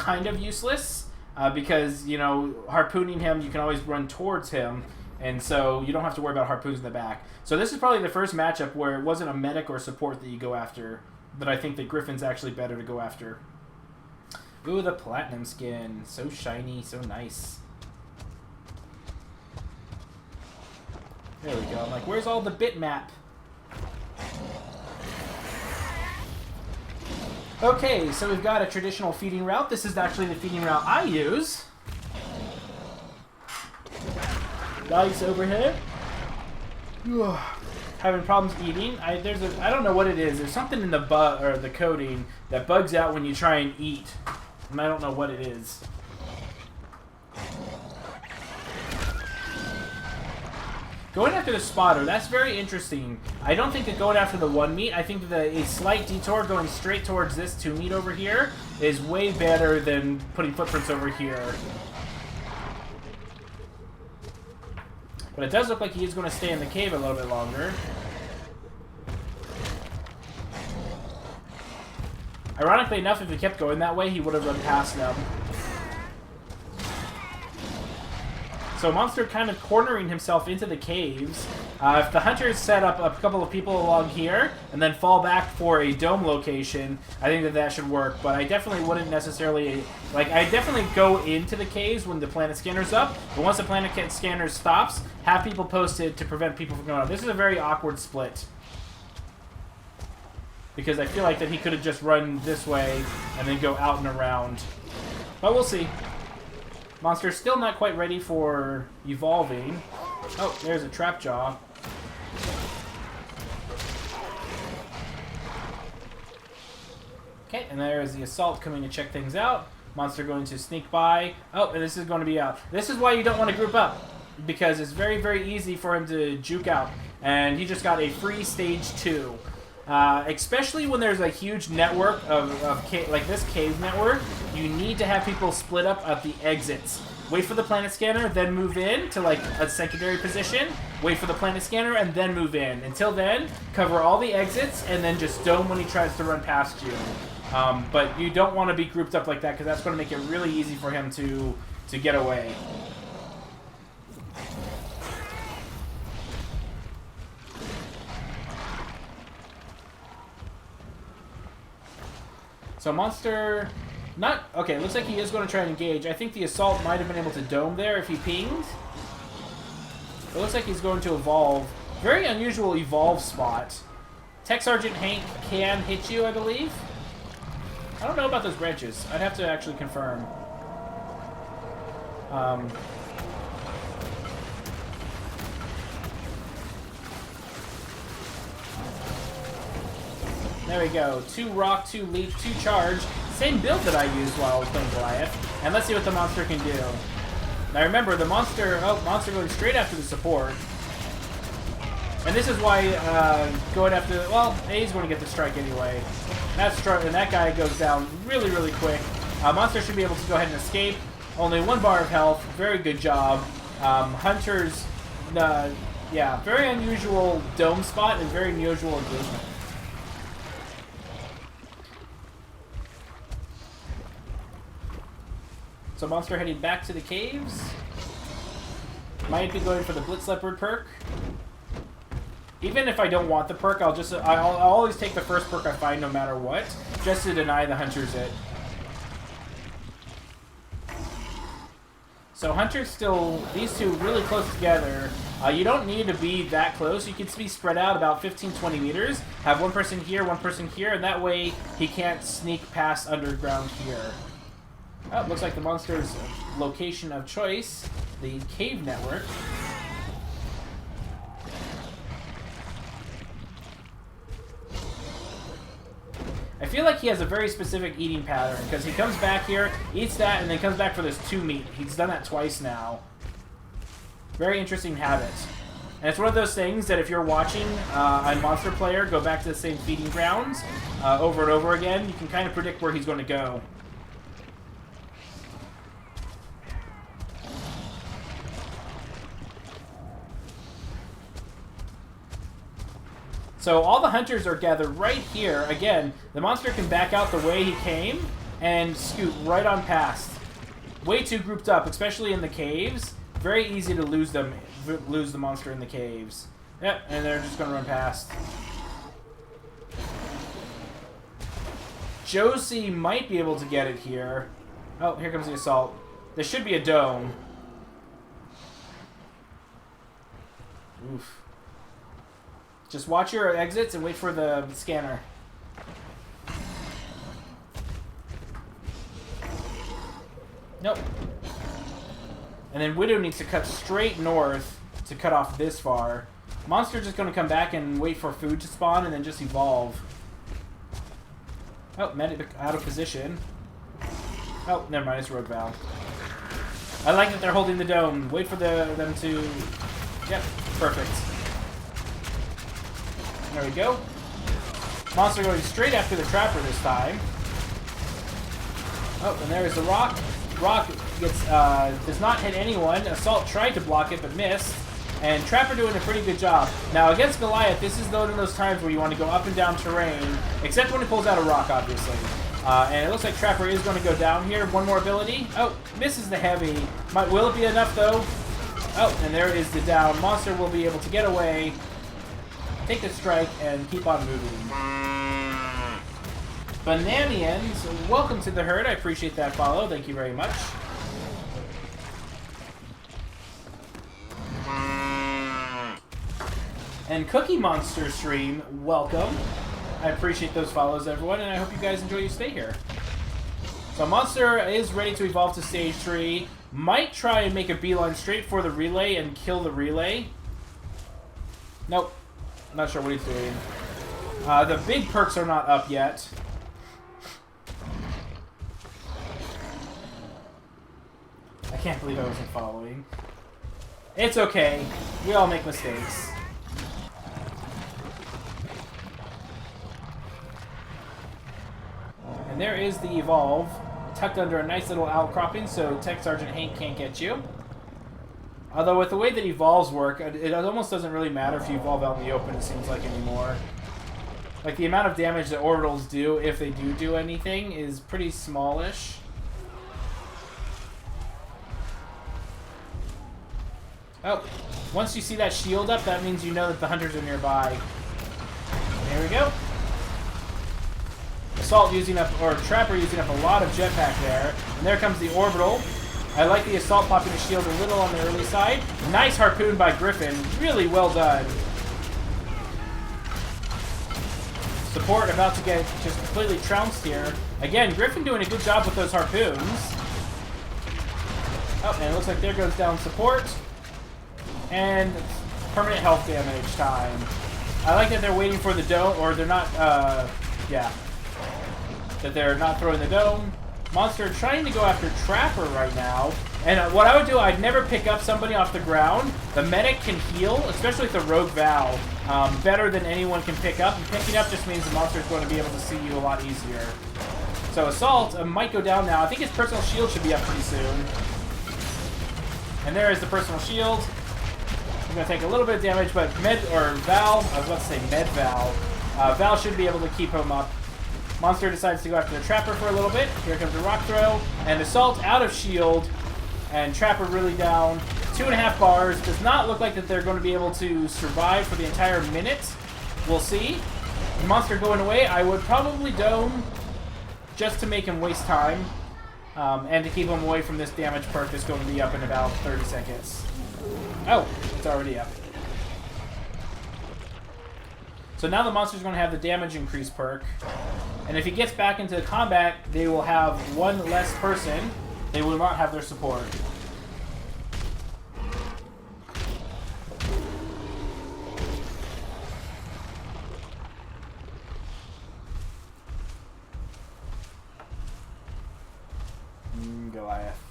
kind of useless because, you know, harpooning him, you can always run towards him, and so you don't have to worry about harpoons in the back. So this is probably the first matchup where it wasn't a medic or support that you go after, but I think that Griffin's actually better to go after. Ooh, the platinum skin. So shiny, so nice. There we go. I'm like, where's all the bitmap? Okay, so we've got a traditional feeding route. This is actually the feeding route I use. Nice overhead. Ugh. Having problems eating. I don't know what it is. There's something in the coding that bugs out when you try and eat, and I don't know what it is. Going after the spotter, that's very interesting. I don't think that going after the 1 meat, I think that a slight detour going straight towards this 2 meat over here is way better than putting footprints over here. But it does look like he is going to stay in the cave a little bit longer. Ironically enough, if he kept going that way, he would have run past them. So Monster kind of cornering himself into the caves. If the hunters set up a couple of people along here and then fall back for a dome location, I think that should work. But I definitely wouldn't necessarily... Like, I definitely go into the caves when the planet scanner's up, but once the planet scanner stops, have people posted to prevent people from going out. This is a very awkward split, because I feel like that he could have just run this way and then go out and around. But we'll see. Monster's still not quite ready for evolving. Oh, there's a trap jaw. Okay, and there's the assault coming to check things out. Monster going to sneak by. Oh, and this is going to be out. This is why you don't want to group up, because it's very, very easy for him to juke out. And he just got a free stage 2. Especially when there's a huge network like this cave network, you need to have people split up at the exits. Wait for the planet scanner, then move in to like a secondary position. Wait for the planet scanner, and then move in. Until then, cover all the exits, and then just dome when he tries to run past you. But you don't want to be grouped up like that, because that's going to make it really easy for him to get away. So Monster, okay, looks like he is going to try and engage. I think the assault might have been able to dome there if he pinged. It looks like he's going to evolve. Very unusual evolve spot. Tech Sergeant Hank can hit you, I believe. I don't know about those branches. I'd have to actually confirm. There we go. 2 rock, 2 leap, 2 charge. Same build that I used while I was playing Goliath. And let's see what the monster can do. Now remember, the monster... Oh, monster going straight after the support. And this is why going after... Well, he's going to get the strike anyway. And that guy goes down really, really quick. Monster should be able to go ahead and escape. Only 1 bar of health. Very good job. Hunters... yeah, very unusual dome spot and very unusual engagement. So Monster heading back to the caves. Might be going for the Blitz Leopard perk. Even if I don't want the perk, I'll always take the first perk I find no matter what, just to deny the hunters it. So Hunter's still, these two really close together. You don't need to be that close. You can be spread out about 15-20 meters. Have one person here, and that way he can't sneak past underground here. Oh, looks like the monster's location of choice, the cave network. I feel like he has a very specific eating pattern, because he comes back here, eats that, and then comes back for this 2 meat. He's done that twice now. Very interesting habit. And it's one of those things that if you're watching a monster player go back to the same feeding grounds over and over again, you can kind of predict where he's going to go. So all the hunters are gathered right here. Again, the monster can back out the way he came, and scoot right on past. Way too grouped up, especially in the caves. Very easy to lose the monster in the caves. Yep, and they're just going to run past. Josie might be able to get it here. Oh, here comes the assault. There should be a dome. Oof. Just watch your exits and wait for the scanner. Nope. And then Widow needs to cut straight north to cut off this far. Monster's just going to come back and wait for food to spawn and then just evolve. Oh, medic out of position. Oh, never mind, it's Rogue Val. I like that they're holding the dome. Wait for them to... Yep, perfect. There we go. Monster going straight after the Trapper this time. Oh, and there's the Rock. Rock gets does not hit anyone. Assault tried to block it, but missed. And Trapper doing a pretty good job. Now, against Goliath, this is one of those times where you want to go up and down terrain, except when he pulls out a rock, obviously. And it looks like Trapper is going to go down here. One more ability. Oh, misses the heavy. Will it be enough, though? Oh, and there is the down. Monster will be able to get away, take the strike, and keep on moving. Bananians, welcome to the herd. I appreciate that follow. Thank you very much. And Cookie Monster Stream, welcome. I appreciate those follows, everyone, and I hope you guys enjoy your stay here. So Monster is ready to evolve to stage 3. Might try and make a beeline straight for the relay and kill the relay. Nope. Not sure what he's doing. The big perks are not up yet. I can't believe I wasn't following. It's okay. We all make mistakes. And there is the evolve, tucked under a nice little outcropping, so Tech Sergeant Hank can't get you. Although with the way that evolves work, it almost doesn't really matter if you evolve out in the open, it seems like, anymore. Like, the amount of damage that orbitals do, if they do anything, is pretty smallish. Oh, once you see that shield up, that means you know that the hunters are nearby. There we go. Assault using up, or Trapper using up a lot of jetpack there. And there comes the orbital. I like the Assault popping the shield a little on the early side. Nice harpoon by Griffin. Really well done. Support about to get just completely trounced here. Again, Griffin doing a good job with those harpoons. Oh, and it looks like there goes down support. And permanent health damage time. I like that they're waiting for the dome, or they're not, yeah. That they're not throwing the dome. Monster trying to go after Trapper right now. And what I would do, I'd never pick up somebody off the ground. The medic can heal, especially with the Rogue Val, better than anyone can pick up. And picking up just means the monster is going to be able to see you a lot easier. So Assault might go down now. I think his personal shield should be up pretty soon. And there is the personal shield. He's going to take a little bit of damage, but Val, I was about to say Val. Val should be able to keep him up. Monster decides to go after the Trapper for a little bit. Here comes the Rock Throw. And Assault out of shield. And Trapper really down. 2.5 bars. Does not look like that they're going to be able to survive for the entire minute. We'll see. Monster going away. I would probably dome just to make him waste time. And to keep him away from this damage perk that's going to be up in about 30 seconds. Oh, it's already up. So now the monster's going to have the damage increase perk. And if he gets back into combat, they will have one less person. They will not have their support. Goliath.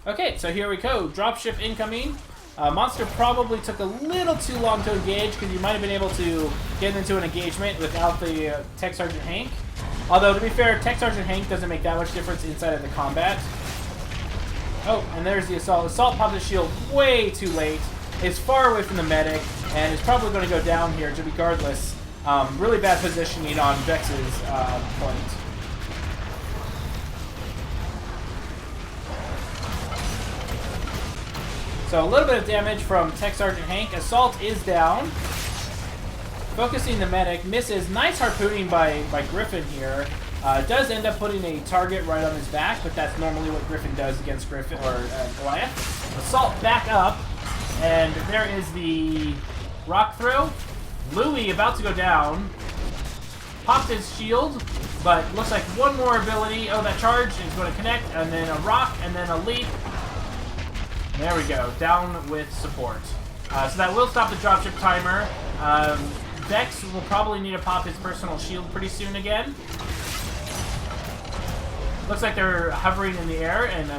Okay, so here we go. Dropship incoming. Monster probably took a little too long to engage because you might have been able to get into an engagement without the Tech Sergeant Hank. Although, to be fair, Tech Sergeant Hank doesn't make that much difference inside of the combat. Oh, and there's the Assault. Assault popped his shield way too late. It's far away from the medic, and it's probably going to go down here regardless. Really bad positioning on Vex's point. So a little bit of damage from Tech Sergeant Hank. Assault is down. Focusing the medic. Misses. Nice harpooning by Griffin here. Does end up putting a target right on his back, but that's normally what Griffin does against Griffin or Goliath. Assault back up. And there is the rock throw. Louis about to go down. Popped his shield, but looks like one more ability. Oh, that charge is going to connect, and then a rock, and then a leap. There we go. Down with support. So that will stop the dropship timer. Vex will probably need to pop his personal shield pretty soon again. Looks like they're hovering in the air and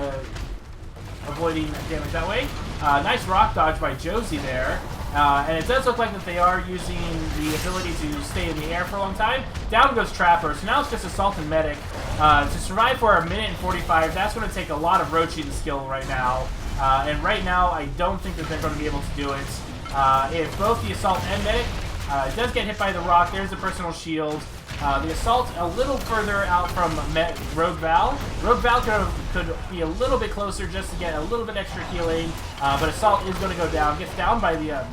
avoiding damage that way. Nice rock dodge by Josie there. And it does look like that they are using the ability to stay in the air for a long time. Down goes Trapper. So now it's just Assault and Medic. To survive for a minute and 45, that's going to take a lot of roaching skill right now. And right now, I don't think that they're going to be able to do it. If both the Assault and Medic does get hit by the rock, there's the personal shield. The Assault a little further out from Rogue Val. Rogue Val could be a little bit closer just to get a little bit extra healing. But Assault is going to go down. Gets down by the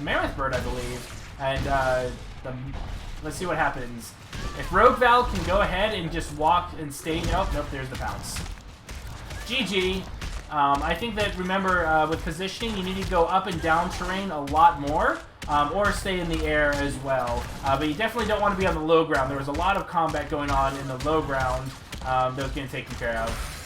Mammoth Bird, I believe. And let's see what happens. If Rogue Val can go ahead and just walk and stay... Nope, there's the pounce. GG. I think that, remember, with positioning, you need to go up and down terrain a lot more, or stay in the air as well. But you definitely don't want to be on the low ground. There was a lot of combat going on in the low ground that was getting taken care of.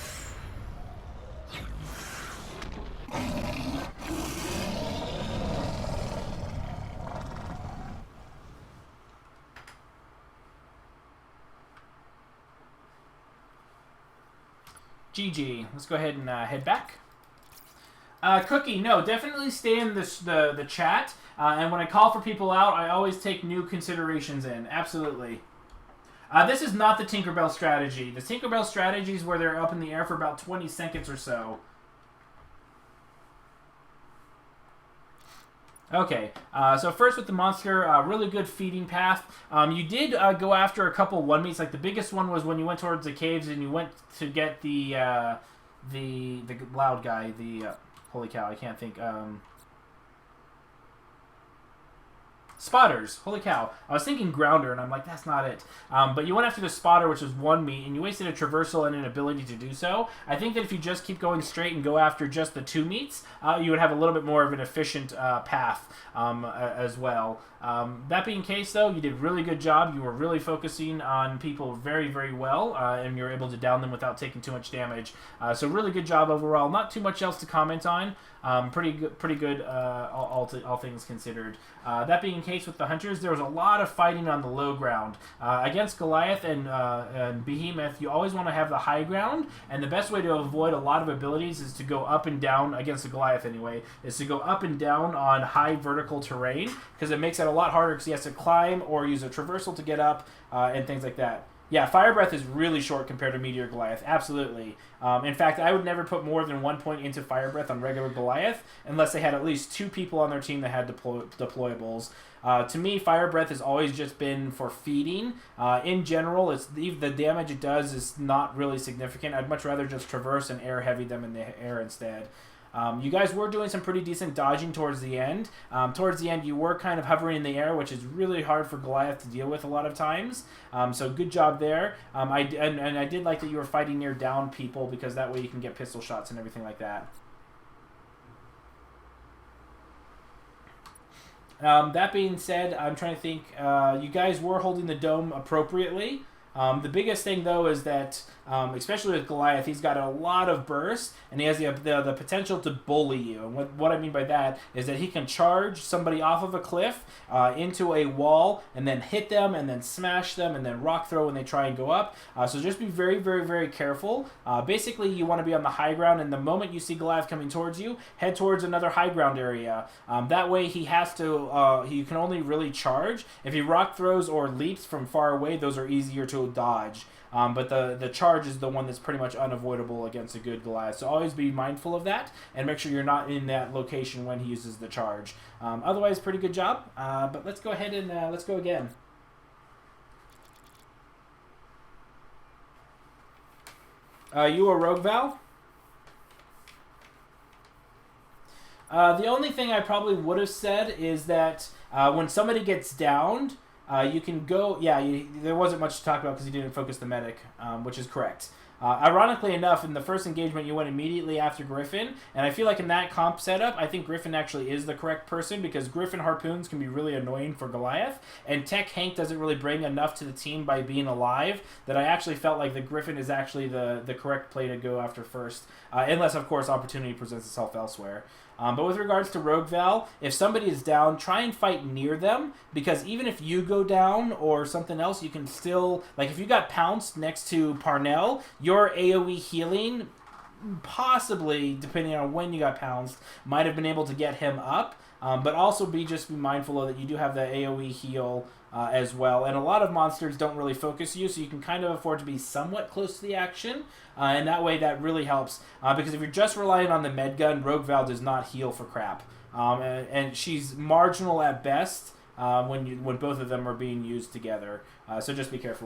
GG. Let's go ahead and head back. Cookie, no, definitely stay in the chat. And when I call for people out, I always take new considerations in. Absolutely. This is not the Tinkerbell strategy. The Tinkerbell strategy is where they're up in the air for about 20 seconds or so. Okay, so first with the monster, really good feeding path. You did go after a couple one-meets. Like the biggest one was when you went towards the caves and you went to get the loud guy. Holy cow, I can't think. Spotters. Holy cow. I was thinking Grounder, and I'm like, that's not it. But you went after the Spotter, which was one meat, and you wasted a Traversal and an ability to do so. I think that if you just keep going straight and go after just the two meats, you would have a little bit more of an efficient path as well. That being the case, though, you did a really good job. You were really focusing on people very, very well, and you were able to down them without taking too much damage. So really good job overall. Not too much else to comment on. Pretty good, all things considered. That being the case with the Hunters, there was a lot of fighting on the low ground. Against Goliath and Behemoth, you always want to have the high ground, and the best way to avoid a lot of abilities is to go up and down, against the Goliath anyway, is to go up and down on high vertical terrain, because it makes it a lot harder because he has to climb or use a traversal to get up, and things like that. Yeah, Fire Breath is really short compared to Meteor Goliath. Absolutely. In fact, I would never put more than 1 point into Fire Breath on regular Goliath unless they had at least 2 people on their team that had deployables. To me, Fire Breath has always just been for feeding. In general, the damage it does is not really significant. I'd much rather just traverse and air heavy them in the air instead. You guys were doing some pretty decent dodging towards the end. Towards the end, you were kind of hovering in the air, which is really hard for Goliath to deal with a lot of times. So good job there. I did like that you were fighting near down people, because that way you can get pistol shots and everything like that. That being said, I'm trying to think. You guys were holding the dome appropriately. The biggest thing, though, is that, especially with Goliath, he's got a lot of burst, and he has the potential to bully you. And what I mean by that is that he can charge somebody off of a cliff into a wall, and then hit them, and then smash them, and then rock throw when they try and go up. So just be very, very, very careful. Basically, you want to be on the high ground, and the moment you see Goliath coming towards you, head towards another high ground area. That way, he has to, he can only really charge. If he rock throws or leaps from far away, those are easier to dodge. But the charge is the one that's pretty much unavoidable against a good Goliath. So always be mindful of that, and make sure you're not in that location when he uses the charge. Otherwise, pretty good job. But let's go ahead and let's go again. You a Rogue Val? The only thing I probably would have said is that when somebody gets downed, you can go... Yeah, there wasn't much to talk about because you didn't focus the medic, which is correct. Ironically enough, in the first engagement, you went immediately after Griffin, and I feel like in that comp setup, I think Griffin actually is the correct person, because Griffin harpoons can be really annoying for Goliath, and Tech Hank doesn't really bring enough to the team by being alive that I actually felt like the Griffin is actually the correct play to go after first, unless, of course, opportunity presents itself elsewhere. But with regards to Rogue Val, if somebody is down, try and fight near them, because even if you go down or something else, you can still... Like, if you got pounced next to Parnell, your AoE healing, possibly, depending on when you got pounced, might have been able to get him up. But also be mindful of that you do have the AoE heal as well. And a lot of monsters don't really focus you, so you can kind of afford to be somewhat close to the action. And that way, that really helps. Because if you're just relying on the med gun, Rogue Val does not heal for crap. And she's marginal at best when both of them are being used together. So just be careful.